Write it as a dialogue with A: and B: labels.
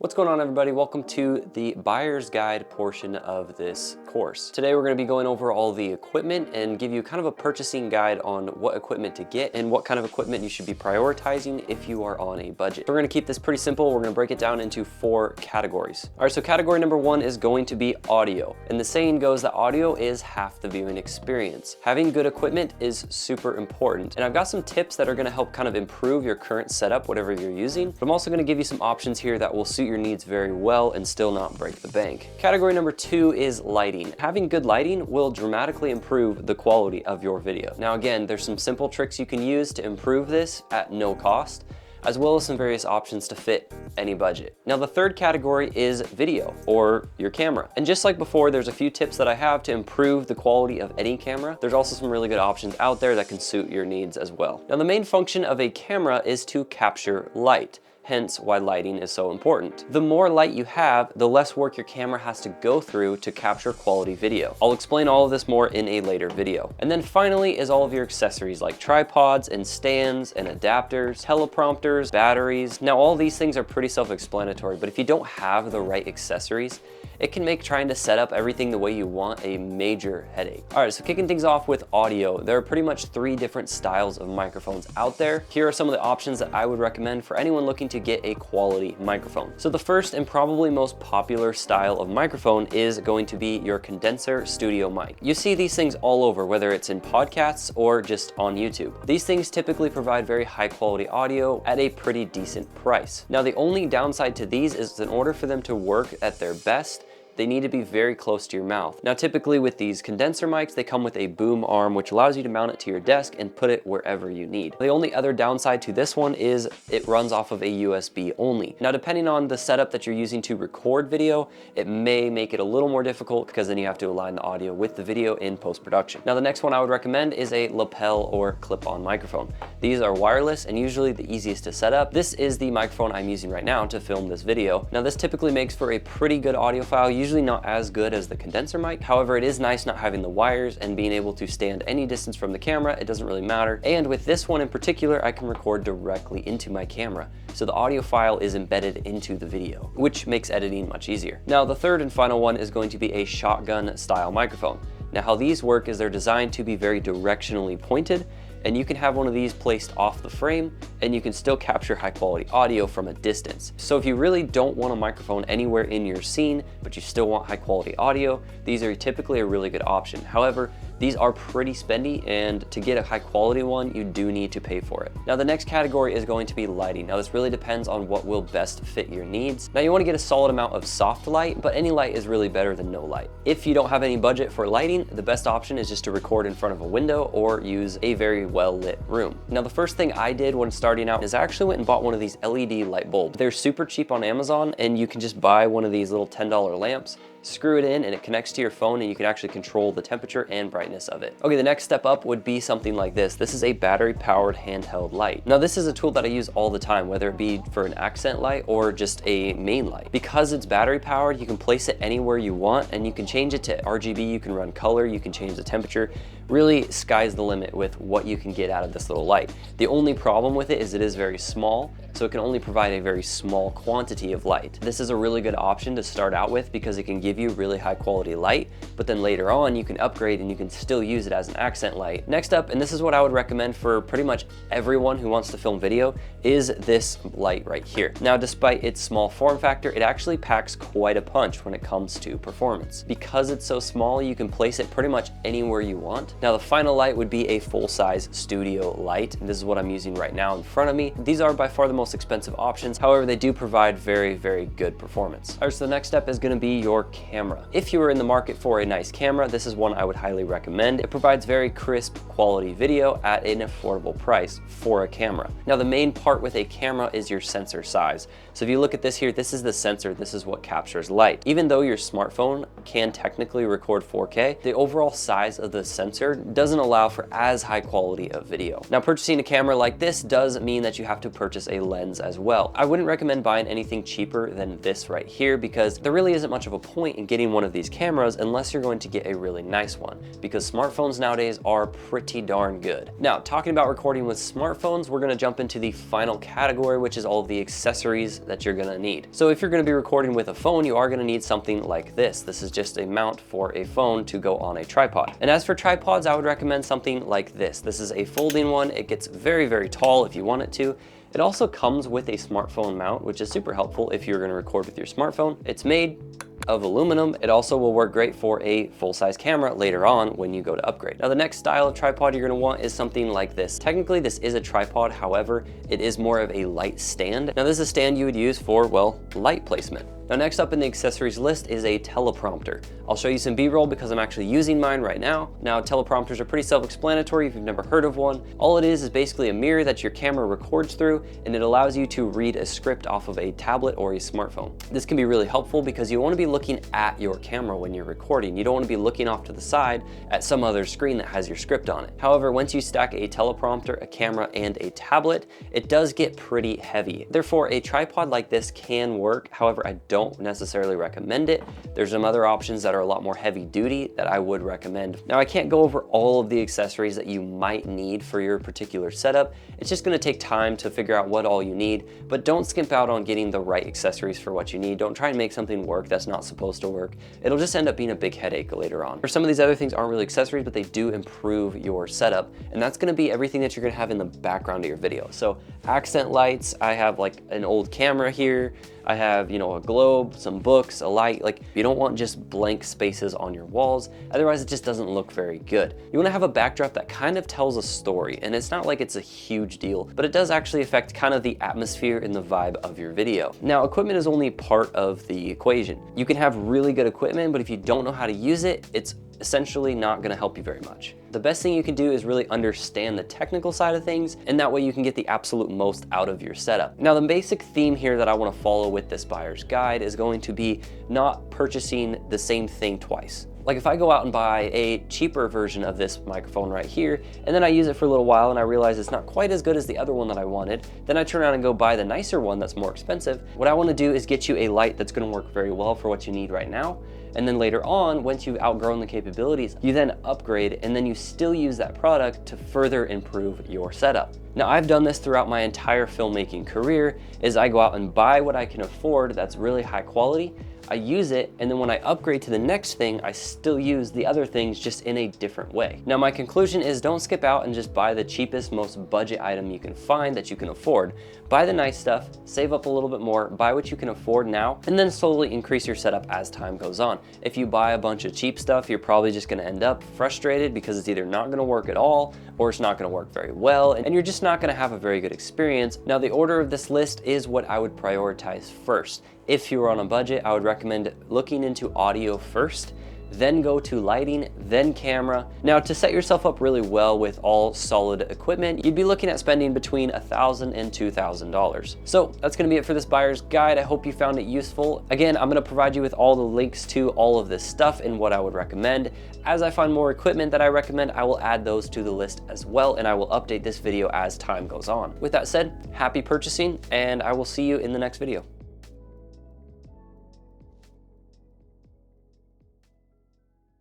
A: What's going on, everybody? Welcome to the buyer's guide portion of this course. Today we're going to be going over all the equipment and give you kind of a purchasing guide on what equipment to get and what kind of equipment you should be prioritizing if you are on a budget. We're going to keep this pretty simple. We're going to break it down into 4 categories. All right, so category number 1 is going to be audio. And the saying goes that audio is half the viewing experience. Having good equipment is super important. And I've got some tips that are going to help kind of improve your current setup, whatever you're using. But I'm also going to give you some options here that will suit your needs very well and still not break the bank. Category number 2 is lighting. Having good lighting will dramatically improve the quality of your video. Now again, there's some simple tricks you can use to improve this at no cost, as well as some various options to fit any budget. Now the third category is video, or your camera. And just like before, there's a few tips that I have to improve the quality of any camera. There's also some really good options out there that can suit your needs as well. Now the main function of a camera is to capture light. Hence why lighting is so important. The more light you have, the less work your camera has to go through to capture quality video. I'll explain all of this more in a later video. And then finally is all of your accessories like tripods and stands and adapters, teleprompters, batteries. Now all these things are pretty self-explanatory, but if you don't have the right accessories, it can make trying to set up everything the way you want a major headache. All right, so kicking things off with audio, there are pretty much 3 different styles of microphones out there. Here are some of the options that I would recommend for anyone looking to get a quality microphone. So the first and probably most popular style of microphone is going to be your condenser studio mic. You see these things all over, whether it's in podcasts or just on YouTube. These things typically provide very high quality audio at a pretty decent price. Now the only downside to these is in order for them to work at their best, they need to be very close to your mouth. Now, typically with these condenser mics, they come with a boom arm, which allows you to mount it to your desk and put it wherever you need. The only other downside to this one is it runs off of a USB only. Now, depending on the setup that you're using to record video, it may make it a little more difficult because then you have to align the audio with the video in post-production. Now, the next one I would recommend is a lapel or clip-on microphone. These are wireless and usually the easiest to set up. This is the microphone I'm using right now to film this video. Now, this typically makes for a pretty good audio file, usually not as good as the condenser mic. However, it is nice not having the wires and being able to stand any distance from the camera. It doesn't really matter. And with this one in particular, I can record directly into my camera. So the audio file is embedded into the video, which makes editing much easier. Now, the third and final one is going to be a shotgun style microphone. Now, how these work is they're designed to be very directionally pointed, and you can have one of these placed off the frame and you can still capture high quality audio from a distance. So if you really don't want a microphone anywhere in your scene, but you still want high quality audio, these are typically a really good option. However, these are pretty spendy, and to get a high quality one, you do need to pay for it. Now the next category is going to be lighting. Now this really depends on what will best fit your needs. Now you want to get a solid amount of soft light, but any light is really better than no light. If you don't have any budget for lighting, the best option is just to record in front of a window or use a very well lit room. Now the first thing I did when starting out is I actually went and bought one of these LED light bulbs. They're super cheap on Amazon, and you can just buy one of these little $10 lamps, screw it in, and it connects to your phone, and you can actually control the temperature and brightness of it. Okay, the next step up would be something like this. This is a battery powered handheld light. Now this is a tool that I use all the time, whether it be for an accent light or just a main light. Because it's battery powered, you can place it anywhere you want, and you can change it to RGB, you can run color, you can change the temperature. Really, sky's the limit with what you can get out of this little light. The only problem with it is very small, so it can only provide a very small quantity of light. This is a really good option to start out with because it can give you really high quality light, but then later on you can upgrade and you can still use it as an accent light. Next up, and this is what I would recommend for pretty much everyone who wants to film video, is this light right here. Now, despite its small form factor, it actually packs quite a punch when it comes to performance. Because it's so small, you can place it pretty much anywhere you want. Now, the final light would be a full-size studio light, and this is what I'm using right now in front of me. These are by far the most expensive options. However, they do provide very, very good performance. All right, so the next step is going to be your camera. If you are in the market for a nice camera, this is one I would highly recommend. It provides very crisp quality video at an affordable price for a camera. Now, the main part with a camera is your sensor size. So if you look at this here, this is the sensor. This is what captures light. Even though your smartphone can technically record 4K, the overall size of the sensor doesn't allow for as high quality of video. Now, purchasing a camera like this does mean that you have to purchase a lens as well. I wouldn't recommend buying anything cheaper than this right here because there really isn't much of a point point in getting one of these cameras unless you're going to get a really nice one, because smartphones nowadays are pretty darn good. Now, talking about recording with smartphones, we're gonna jump into the final category, which is all of the accessories that you're gonna need. So if you're gonna be recording with a phone, you are gonna need something like this. This is just a mount for a phone to go on a tripod. And as for tripods, I would recommend something like this. This is a folding one. It gets very, very tall if you want it to. It also comes with a smartphone mount, which is super helpful if you're gonna record with your smartphone. It's made of aluminum. It also will work great for a full-size camera later on when you go to upgrade. Now, the next style of tripod you're gonna want is something like this. Technically, this is a tripod. However, it is more of a light stand. Now, this is a stand you would use for, well, light placement. Now, next up in the accessories list is a teleprompter. I'll show you some B-roll because I'm actually using mine right now. Now, teleprompters are pretty self-explanatory if you've never heard of one. All it is basically a mirror that your camera records through, and it allows you to read a script off of a tablet or a smartphone. This can be really helpful because you want to be looking at your camera when you're recording. You don't want to be looking off to the side at some other screen that has your script on it. However, once you stack a teleprompter, a camera, and a tablet, it does get pretty heavy. Therefore, a tripod like this can work. However, I don't necessarily recommend it. There's some other options that are a lot more heavy duty that I would recommend. Now, I can't go over all of the accessories that you might need for your particular setup. It's just gonna take time to figure out what all you need, but don't skimp out on getting the right accessories for what you need. Don't try and make something work that's not supposed to work. It'll just end up being a big headache later on. For some of these other things aren't really accessories, but they do improve your setup, and that's gonna be everything that you're gonna have in the background of your video. So accent lights, I have like an old camera here. I have, you know, a globe, some books, a light. Like, you don't want just blank spaces on your walls. Otherwise, it just doesn't look very good. You want to have a backdrop that kind of tells a story, and it's not like it's a huge deal, but it does actually affect kind of the atmosphere and the vibe of your video. Now, equipment is only part of the equation. You can have really good equipment, but if you don't know how to use it, it's essentially not gonna help you very much. The best thing you can do is really understand the technical side of things, and that way you can get the absolute most out of your setup. Now, the basic theme here that I wanna follow with this buyer's guide is going to be not purchasing the same thing twice. Like, if I go out and buy a cheaper version of this microphone right here, and then I use it for a little while and I realize it's not quite as good as the other one that I wanted, then I turn around and go buy the nicer one that's more expensive. What I wanna do is get you a light that's gonna work very well for what you need right now. And then later on, once you've outgrown the capabilities, you then upgrade, and then you still use that product to further improve your setup. Now, I've done this throughout my entire filmmaking career, is I go out and buy what I can afford that's really high quality, I use it, and then when I upgrade to the next thing, I still use the other things just in a different way. Now, my conclusion is don't skip out and just buy the cheapest, most budget item you can find that you can afford. Buy the nice stuff, save up a little bit more, buy what you can afford now, and then slowly increase your setup as time goes on. If you buy a bunch of cheap stuff, you're probably just gonna end up frustrated because it's either not gonna work at all, or it's not gonna work very well, and you're just not gonna have a very good experience. Now, the order of this list is what I would prioritize first. If you were on a budget, I would recommend looking into audio first, then go to lighting, then camera. Now, to set yourself up really well with all solid equipment, you'd be looking at spending between $1,000 and $2,000. So that's gonna be it for this buyer's guide. I hope you found it useful. Again, I'm gonna provide you with all the links to all of this stuff and what I would recommend. As I find more equipment that I recommend, I will add those to the list as well, and I will update this video as time goes on. With that said, happy purchasing, and I will see you in the next video.